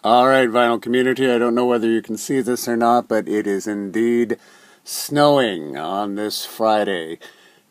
Alright, vinyl community, I don't know whether you can see this or not, but it is indeed snowing on this Friday,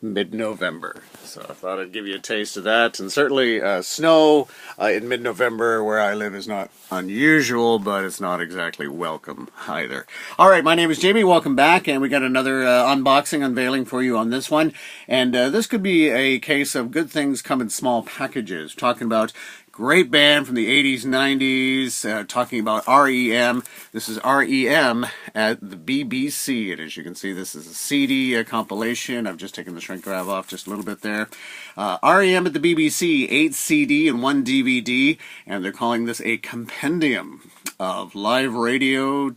mid-November. So I thought I'd give you a taste of that. And certainly snow in mid-November where I live is not unusual, but it's not exactly welcome either. Alright, my name is Jamie, welcome back, and we got another unboxing, unveiling for you on this one. And this could be a case of good things come in small packages. Talking about great band from the 80s, 90s, talking about REM. This is REM at the BBC, and as you can see, this is a CD compilation. I've just taken the shrink wrap off just a little bit there. REM at the BBC, 8 CD and 1 DVD, and they're calling this a compendium of live radio,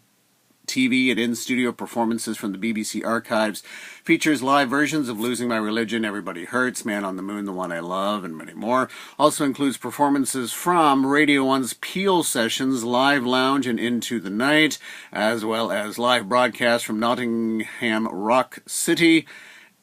TV, and in-studio performances from the BBC archives. Features live versions of Losing My Religion, Everybody Hurts, Man on the Moon, The One I Love, and many more. Also includes performances from Radio 1's Peel Sessions, Live Lounge, and Into the Night, as well as live broadcasts from Nottingham Rock City,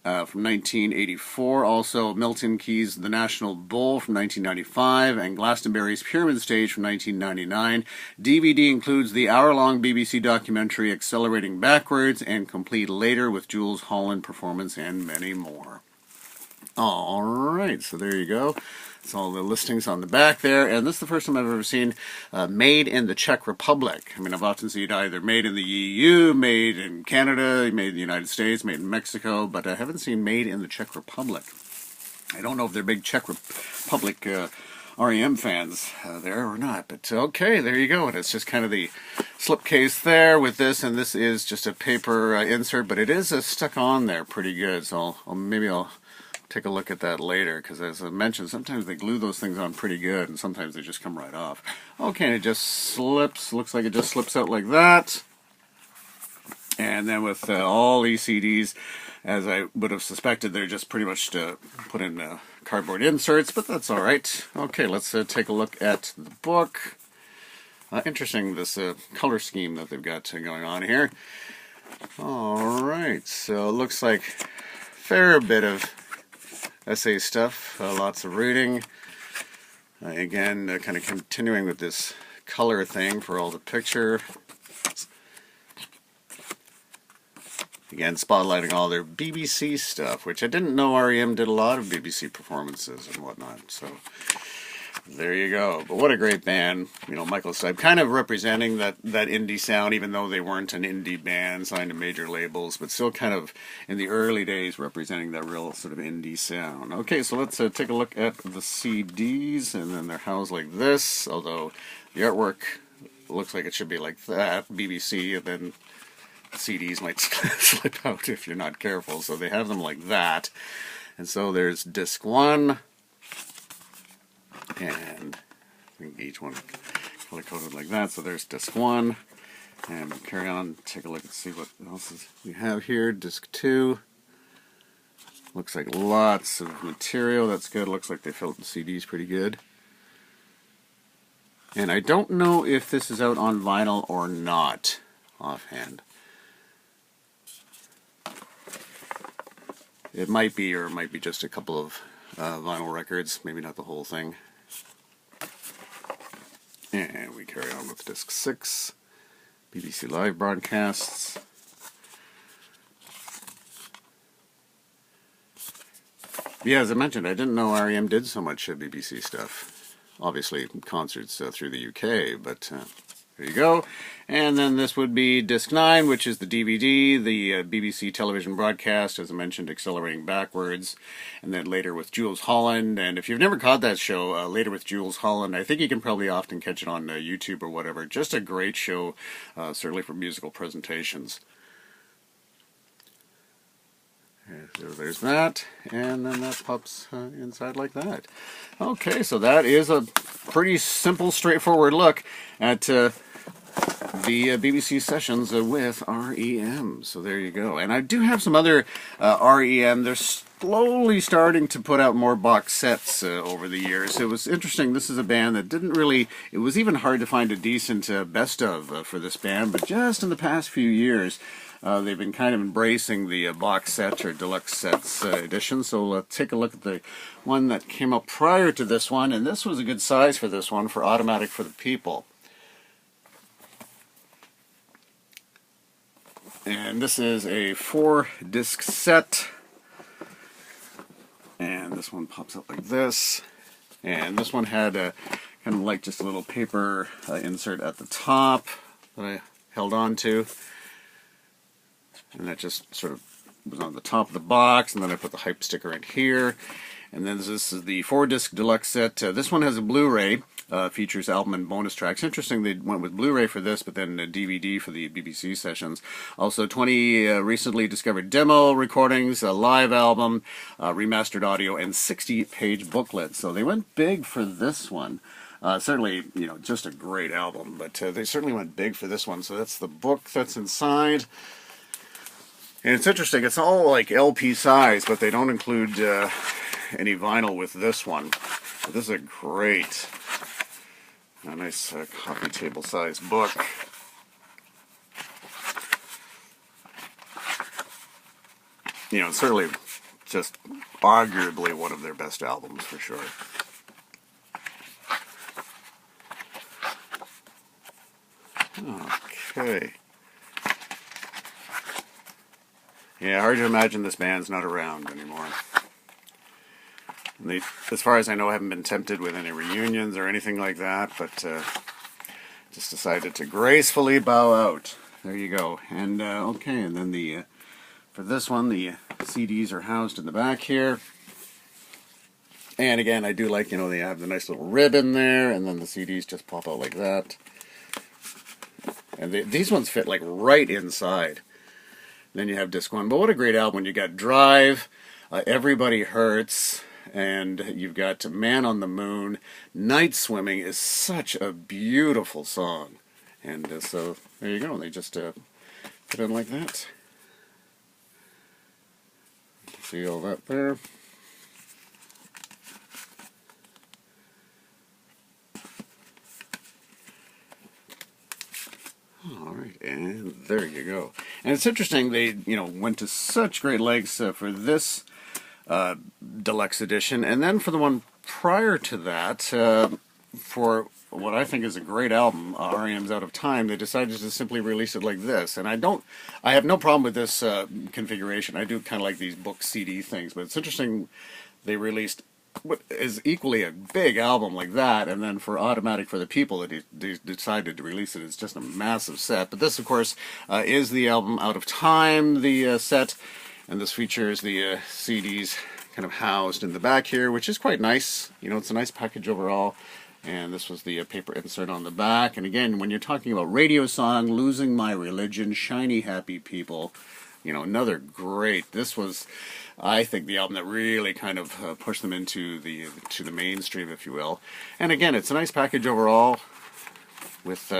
from 1984, also Milton Keyes' The National Bowl from 1995, and Glastonbury's Pyramid Stage from 1999. DVD includes the hour-long BBC documentary Accelerating Backwards, and complete later with Jools Holland performance and many more. Alright, so there you go. That's all the listings on the back there, and this is the first time I've ever seen made in the Czech Republic. I mean, I've often seen either made in the EU, made in Canada, made in the United States, made in Mexico, but I haven't seen made in the Czech Republic. I don't know if they're big Czech Republic REM fans there or not, but okay, there you go. And it's just kind of the slipcase there with this, and this is just a paper insert, but it is stuck on there pretty good, so maybe I'll take a look at that later, because as I mentioned, sometimes they glue those things on pretty good, and sometimes they just come right off. Okay, and it just slips, looks like it just slips out like that. And then with all these CDs, as I would have suspected, they're just pretty much put in cardboard inserts, but that's alright. Okay, let's take a look at the book. Interesting, this color scheme that they've got going on here. Alright, so it looks like a fair bit of essay stuff, lots of reading. Again, kind of continuing with this color thing for all the picture. Again, spotlighting all their BBC stuff, which I didn't know REM did a lot of BBC performances and whatnot. So there you go. But what a great band. You know, Michael Stipe kind of representing that indie sound, even though they weren't an indie band signed to major labels, but still kind of in the early days representing that real sort of indie sound. Okay, so let's take a look at the CDs, and then they're housed like this, although the artwork looks like it should be like that, BBC, and then CDs might slip out if you're not careful, so they have them like that. And so there's disc 1, and I think each one color coded like that. So there's disc 1, and we'll carry on, take a look and see what else we have here. Disc 2, looks like lots of material. That's good. Looks like they filled the CDs pretty good. And I don't know if this is out on vinyl or not offhand. It might be, or it might be just a couple of vinyl records, maybe not the whole thing. And we carry on with disc 6, BBC Live broadcasts. Yeah, as I mentioned, I didn't know REM did so much BBC stuff. Obviously, concerts through the UK, but there you go. And then this would be disc 9, which is the DVD, the BBC television broadcast, as I mentioned, Accelerating Backwards, and then later with Jools Holland. And if you've never caught that show, later with Jools Holland, I think you can probably often catch it on YouTube or whatever. Just a great show, certainly for musical presentations. So there's that, and then that pops inside like that. Okay, so that is a pretty simple, straightforward look at the BBC sessions with REM. So there you go. And I do have some other REM. They're slowly starting to put out more box sets over the years. It was interesting. This is a band that didn't really, it was even hard to find a decent best of for this band, but just in the past few years, they've been kind of embracing the box set or deluxe sets edition. So let's take a look at the one that came out prior to this one, and this was a good size for this one, for Automatic for the People. And this is a 4-disc set. And this one pops up like this. And this one had a kind of like just a little paper insert at the top that I held on to. And that just sort of was on the top of the box, and then I put the hype sticker in here. And then this is the 4-disc deluxe set. This one has a Blu-ray, features album and bonus tracks. Interesting, they went with Blu-ray for this, but then a DVD for the BBC sessions. Also 20 recently discovered demo recordings, a live album, remastered audio, and 60-page booklet. So they went big for this one. Certainly, you know, just a great album, but they certainly went big for this one. So that's the book that's inside. And it's interesting, it's all like LP size, but they don't include any vinyl with this one. But this is a great, nice coffee table size book. You know, it's certainly just arguably one of their best albums for sure. Okay. Yeah, hard to imagine this band's not around anymore. And they, as far as I know, haven't been tempted with any reunions or anything like that, but just decided to gracefully bow out. There you go. And okay, and then the for this one, the CDs are housed in the back here. And again, I do like, you know, they have the nice little ribbon there, and then the CDs just pop out like that. And these ones fit like right inside. Then you have disc 1. But what a great album. You got Drive, Everybody Hurts, and you've got Man on the Moon. Night Swimming is such a beautiful song. And so there you go. They just put in like that. See all that there. Alright, and there you go. And it's interesting, they, you know, went to such great lengths for this deluxe edition, and then for the one prior to that, for what I think is a great album, REM's Out of Time, they decided to simply release it like this. And I have no problem with this configuration. I do kind of like these book CD things, but it's interesting they released what is equally a big album like that, and then for Automatic for the People, that they decided to release it. It's just a massive set. But this, of course, is the album Out of Time, the set, and this features the CDs kind of housed in the back here, which is quite nice. You know, it's a nice package overall. And this was the paper insert on the back. And again, when you're talking about radio song, Losing My Religion, Shiny Happy People, you know, another great. This was, I think, the album that really kind of pushed them into the mainstream, if you will. And again, it's a nice package overall with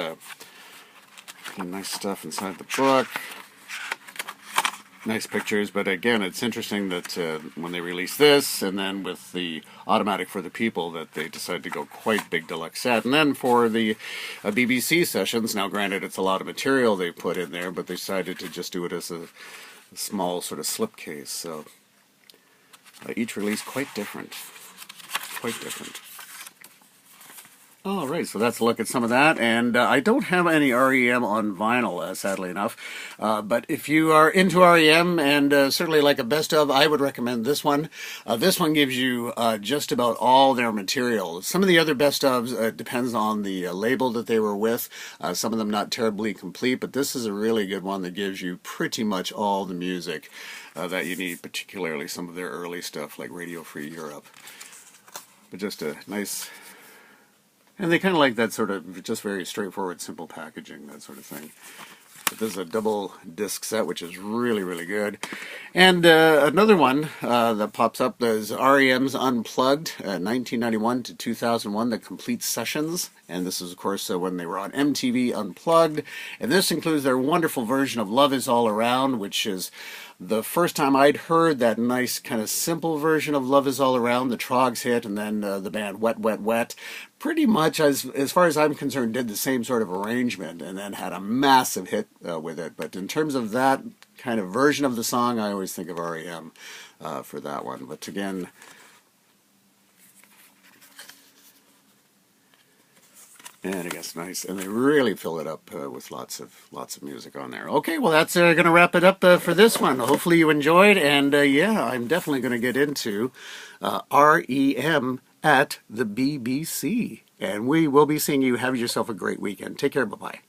nice stuff inside the book. Nice pictures, but again, it's interesting that when they released this, and then with the Automatic for the People, that they decided to go quite big deluxe set. And then for the BBC sessions, now granted it's a lot of material they put in there, but they decided to just do it as a small sort of slipcase. So each release quite different. Quite different. Alright, so that's a look at some of that, and I don't have any REM on vinyl, sadly enough, but if you are into REM and certainly like a best of, I would recommend this one. This one gives you just about all their material. Some of the other best ofs depends on the label that they were with, some of them not terribly complete, but this is a really good one that gives you pretty much all the music that you need, particularly some of their early stuff like Radio Free Europe. But just a nice... And they kind of like that sort of just very straightforward, simple packaging, that sort of thing. But this is a double disc set, which is really, really good. And another one that pops up is REM's Unplugged, 1991 to 2001, the complete sessions. And this is, of course, when they were on MTV Unplugged. And this includes their wonderful version of Love Is All Around, which is the first time I'd heard that nice kind of simple version of Love Is All Around, the Trogs hit, and then the band Wet Wet Wet, pretty much, as far as I'm concerned, did the same sort of arrangement, and then had a massive hit with it. But in terms of that kind of version of the song, I always think of REM for that one. But again, And I guess nice, and they really fill it up with lots of music on there. Okay, well that's going to wrap it up for this one. Hopefully you enjoyed, and yeah, I'm definitely going to get into REM at the BBC, and we will be seeing you. Have yourself a great weekend. Take care. Bye bye.